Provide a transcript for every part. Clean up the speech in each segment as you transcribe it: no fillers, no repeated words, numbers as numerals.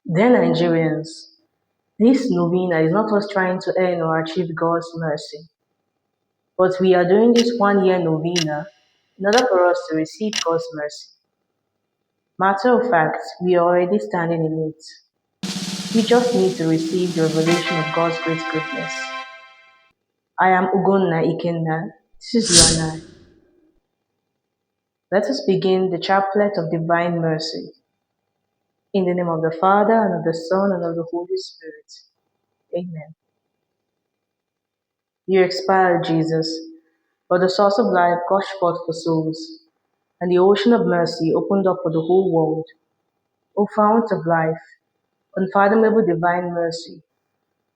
Dear Nigerians, this novena is not us trying to earn or achieve God's mercy, but we are doing this 1 year novena in order for us to receive God's mercy. Matter of fact, we are already standing in it. We just need to receive the revelation of God's great goodness. I am Ugonna Ikenna. This is you and I. Let us begin the chaplet of divine mercy. In the name of the Father, and of the Son, and of the Holy Spirit. Amen. You expired, Jesus, but the source of life gushed forth for souls, and the ocean of mercy opened up for the whole world. O fount of life, unfathomable divine mercy,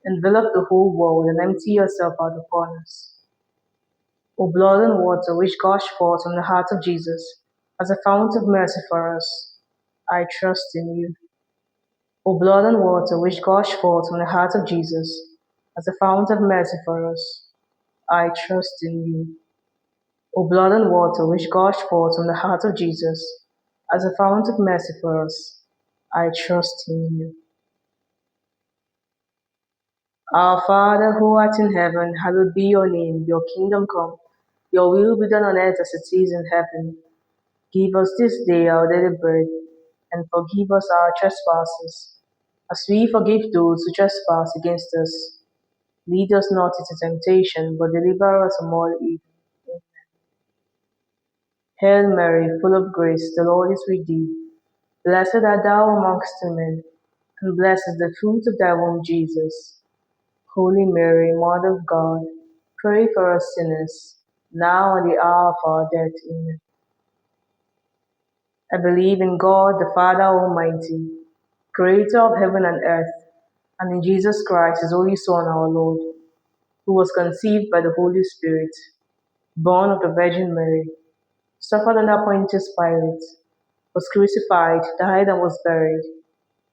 envelop the whole world and empty yourself out upon us. O blood and water which gushed forth from the heart of Jesus as a fount of mercy for us, I trust in you. O blood and water which gushed forth from the heart of Jesus as a fount of mercy for us, I trust in you. O blood and water which gushed forth from the heart of Jesus as a fount of mercy for us, I trust in you. Our Father who art in heaven, hallowed be your name. Your kingdom come. Your will be done on earth as it is in heaven. Give us this day our daily bread, and forgive us our trespasses, as we forgive those who trespass against us. Lead us not into temptation, but deliver us from all evil. Amen. Hail Mary, full of grace, the Lord is with thee. Blessed art thou amongst women, and blessed is the fruit of thy womb, Jesus. Holy Mary, Mother of God, pray for us sinners, now and the hour of our death. Amen. I believe in God, the Father Almighty, creator of heaven and earth, and in Jesus Christ, his only Son, our Lord, who was conceived by the Holy Spirit, born of the Virgin Mary, suffered under Pontius Pilate, was crucified, died, and was buried.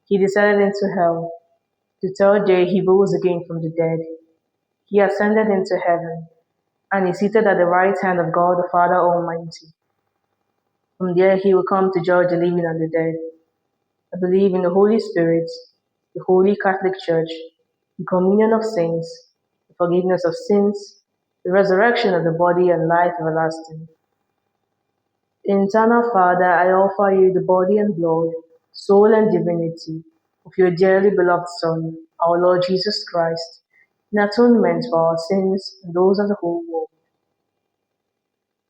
He descended into hell. The third day he rose again from the dead. He ascended into heaven, and is seated at the right hand of God the Father Almighty. From there he will come to judge the living and the dead. I believe in the Holy Spirit, the Holy Catholic Church, the communion of saints, the forgiveness of sins, the resurrection of the body, and life everlasting. Eternal Father, I offer you the body and blood, soul and divinity of your dearly beloved Son, our Lord Jesus Christ, in atonement for our sins and those of the whole world.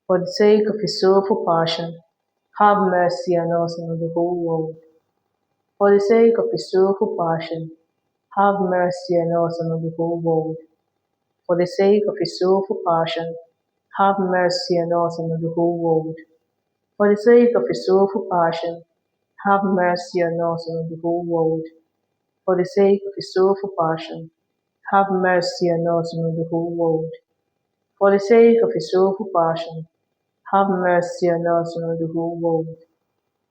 For the sake of his sorrowful passion, have mercy on us and on the whole world. For the sake of his sorrowful passion, have mercy on us and on the whole world. For the sake of his sorrowful passion, have mercy on us and on the whole world. For the sake of his sorrowful passion, have mercy on us and on the whole world. For the sake of his sorrowful passion, have mercy on us and on the whole world. For the sake of his sorrowful passion, have mercy on us and on the whole world.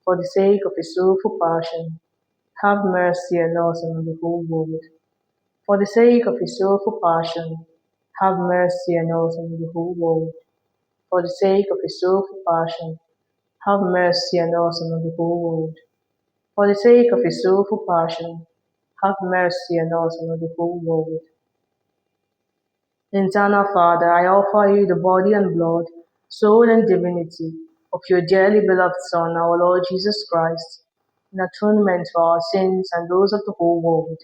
For the sake of his sorrowful passion, have mercy on us and on the whole world. For the sake of his sorrowful passion, have mercy on us and on the whole world. For the sake of his sorrowful passion, have mercy on us and on the whole world. For the sake of his sorrowful passion, have mercy on us and on the whole world. Eternal Father, I offer you the body and blood, soul and divinity of your dearly beloved Son, our Lord Jesus Christ, in atonement for our sins and those of the whole world.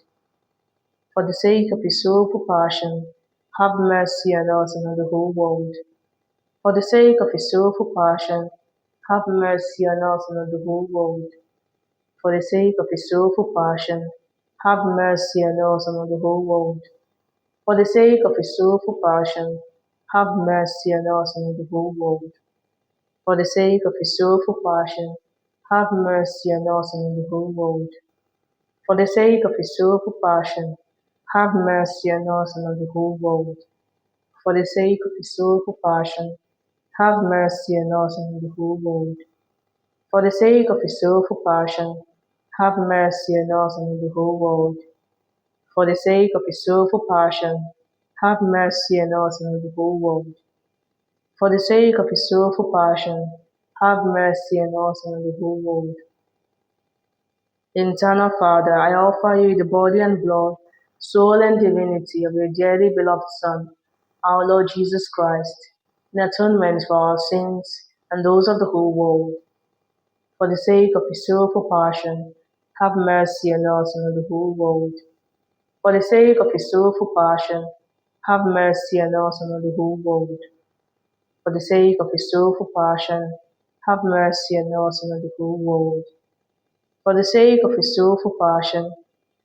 For the sake of his sorrowful passion, have mercy on us and on the whole world. For the sake of his sorrowful passion, have mercy on us and on the whole world. For the sake of his sorrowful passion, have mercy on us and on the whole world. For the sake of his sorrowful passion, have mercy on us and on the whole world. For the sake of his sorrowful passion, have mercy on us and on the whole world. For the sake of his sorrowful passion, have mercy on us and on the whole world. For the sake of his sorrowful passion, have mercy on us and on the whole world. For the sake of his sorrowful passion, have mercy on us and on the whole world. For the sake of his sorrowful passion, have mercy on us and on the whole world. For the sake of his sorrowful passion, have mercy on us and on the whole world. Eternal Father, I offer you the body and blood, soul and divinity of your dearly beloved Son, our Lord Jesus Christ, in atonement for our sins and those of the whole world. For the sake of his sorrowful passion, have mercy on us and on the whole world. For the sake of his sorrowful passion, have mercy on us and on the whole world. For the sake of his sorrowful passion, have mercy on us and on the whole world. For the sake of his sorrowful passion,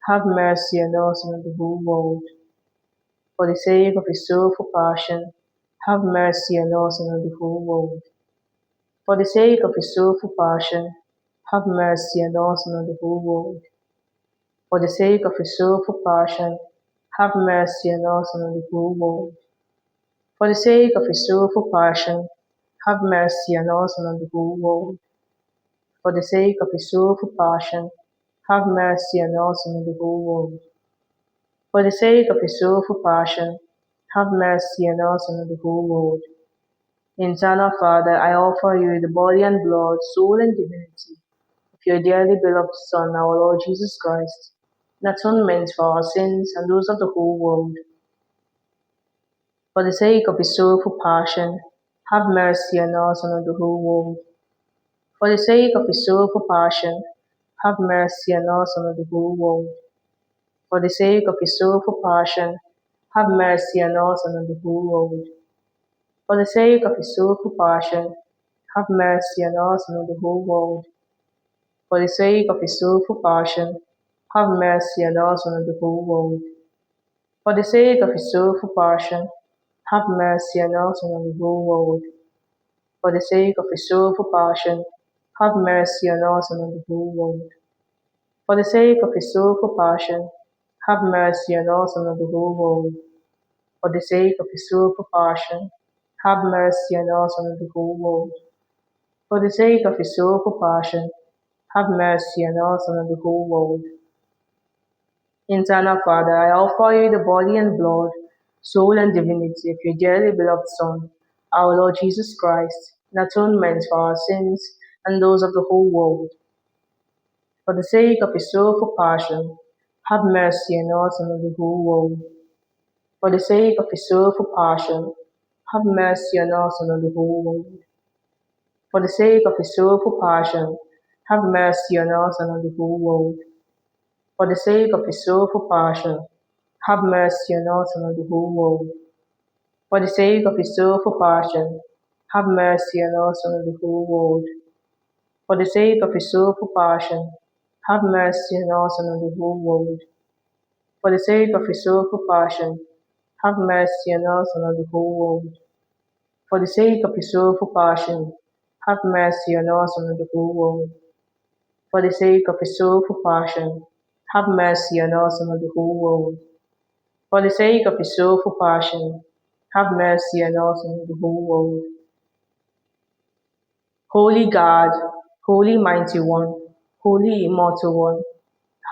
have mercy on us and on the whole world. For the sake of his sorrowful passion, have mercy on us and on the whole world. For the sake of his sorrowful passion, have mercy on us and on the whole world. For the sake of his sorrowful passion, have mercy on us and on the whole world. For the sake of his sorrowful passion, have mercy on us and on the whole world. For the sake of his sorrowful passion, have mercy on us and on the whole world. For the sake of his sorrowful passion, have mercy on us and on the whole world. Eternal Father, I offer you the body and blood, soul and divinity of your dearly beloved Son, our Lord Jesus Christ, in atonement for our sins and those of the whole world. For the sake of his sorrowful passion, have mercy on us and on the whole world. For the sake of his sorrowful passion, have mercy on us and on the whole world. For the sake of his sorrowful passion, have mercy on us and on the whole world. For the sake of his sorrowful passion, have mercy on us and on the whole world. For the sake of his sorrowful passion, have mercy on us and on the whole world. For the sake of his sorrowful passion, have mercy on us and on the whole world. For the sake of his sorrowful passion, have mercy on us and on the whole world. For the sake of his sorrowful passion, have mercy on us and on the whole world. For the sake of his sorrowful passion, have mercy on us and on the whole world. For the sake of his sorrowful passion, have mercy on us and on the whole world. Eternal Father, I offer you the body and blood, soul and divinity of your dearly beloved Son, our Lord Jesus Christ, in atonement for our sins and those of the whole world. For the sake of his sorrowful passion, have mercy on us and on the whole world. For the sake of his sorrowful passion, have mercy on us and on the whole world. For the sake of his sorrowful passion, have mercy on us and on the whole world. For the sake of his sorrowful passion, have mercy on us and on the whole world. For the sake of his sorrowful passion, have mercy on us and on the whole world. For the sake of his sorrowful passion, have mercy on us and on the whole world. For the sake of his sorrowful passion, have mercy on us and on the whole world. For the sake of his sorrowful passion, have mercy on us and on the whole world. For the sake of his sorrowful passion, have mercy on us and on the whole world. For the sake of his sorrowful passion, have mercy on us and on the whole world. Holy God, Holy Mighty One, Holy Immortal One,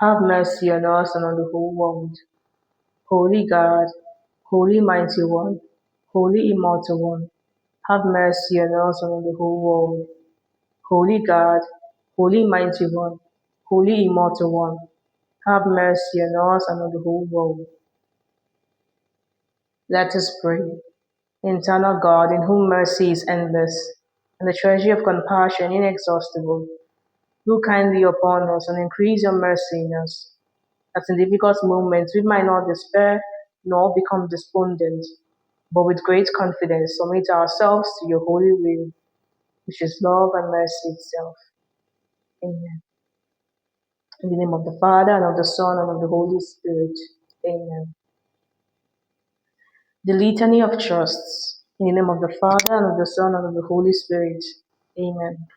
have mercy on us and on the whole world. Holy God, Holy Mighty One, Holy Immortal One, have mercy on us and on the whole world. Holy God, Holy Mighty One, Holy Immortal One, have mercy on us and on the whole world. Let us pray. Eternal God, in whom mercy is endless, and the treasure of compassion inexhaustible, look kindly upon us and increase your mercy in us, that in difficult moments we might not despair nor become despondent, but with great confidence submit ourselves to your holy will, which is love and mercy itself. Amen. In the name of the Father, and of the Son, and of the Holy Spirit. Amen. The Litany of Trusts. In the name of the Father, and of the Son, and of the Holy Spirit. Amen.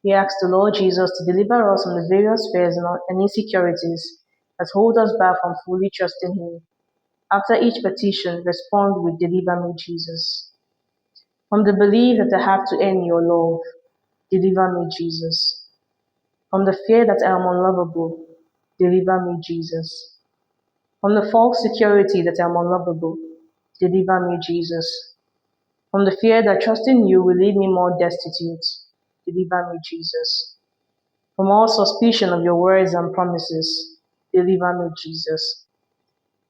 We ask the Lord Jesus to deliver us from the various fears and insecurities that hold us back from fully trusting Him. After each petition, respond with "Deliver me, Jesus." From the belief that I have to earn your love, deliver me, Jesus. From the fear that I am unlovable, deliver me, Jesus. From the false security that I am unlovable, deliver me, Jesus. From the fear that trusting you will leave me more destitute, deliver me, Jesus. From all suspicion of your words and promises, deliver me, Jesus.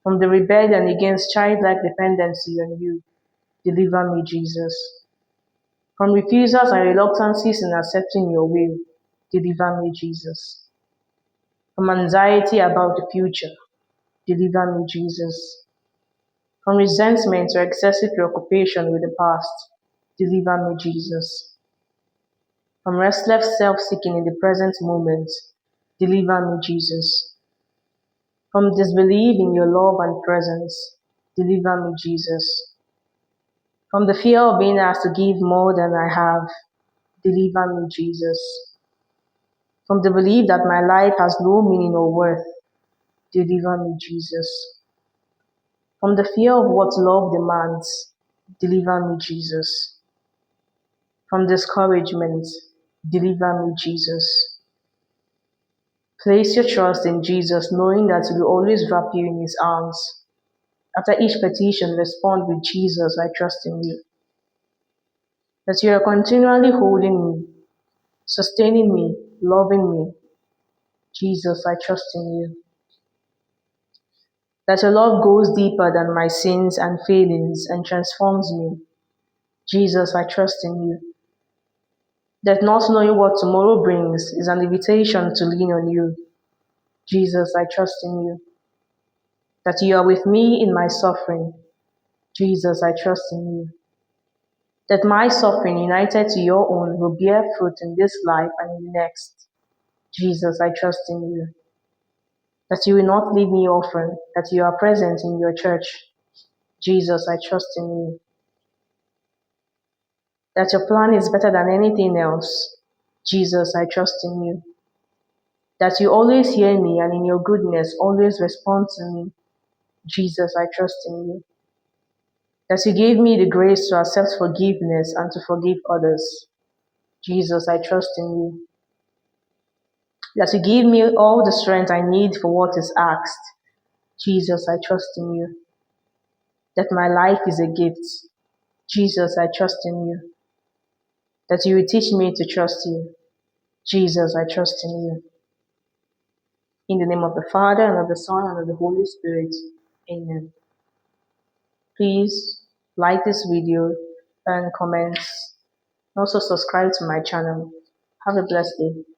From the rebellion against childlike dependency on you, deliver me, Jesus. From refusals and reluctancies in accepting your will, deliver me, Jesus. From anxiety about the future, deliver me, Jesus. From resentment or excessive preoccupation with the past, deliver me, Jesus. From restless self-seeking in the present moment, deliver me, Jesus. From disbelief in your love and presence, deliver me, Jesus. From the fear of being asked to give more than I have, deliver me, Jesus. From the belief that my life has no meaning or worth, deliver me, Jesus. From the fear of what love demands, deliver me, Jesus. From discouragement, deliver me, Jesus. Place your trust in Jesus, knowing that He will always wrap you in His arms. After each petition, respond with Jesus, I trust in you. That you are continually holding me, sustaining me, loving me. Jesus, I trust in you. That your love goes deeper than my sins and failings and transforms me. Jesus, I trust in you. That not knowing what tomorrow brings is an invitation to lean on you. Jesus, I trust in you. That you are with me in my suffering. Jesus, I trust in you. That my suffering united to your own will bear fruit in this life and in the next. Jesus, I trust in you. That you will not leave me orphan, that you are present in your church. Jesus, I trust in you. That your plan is better than anything else. Jesus, I trust in you. That you always hear me and in your goodness always respond to me. Jesus, I trust in you. That you gave me the grace to accept forgiveness and to forgive others. Jesus, I trust in you. That you give me all the strength I need for what is asked. Jesus, I trust in you. That my life is a gift. Jesus, I trust in you. That you will teach me to trust you. Jesus, I trust in you. In the name of the Father, and of the Son, and of the Holy Spirit. Amen. Please like this video and comment. Also subscribe to my channel. Have a blessed day.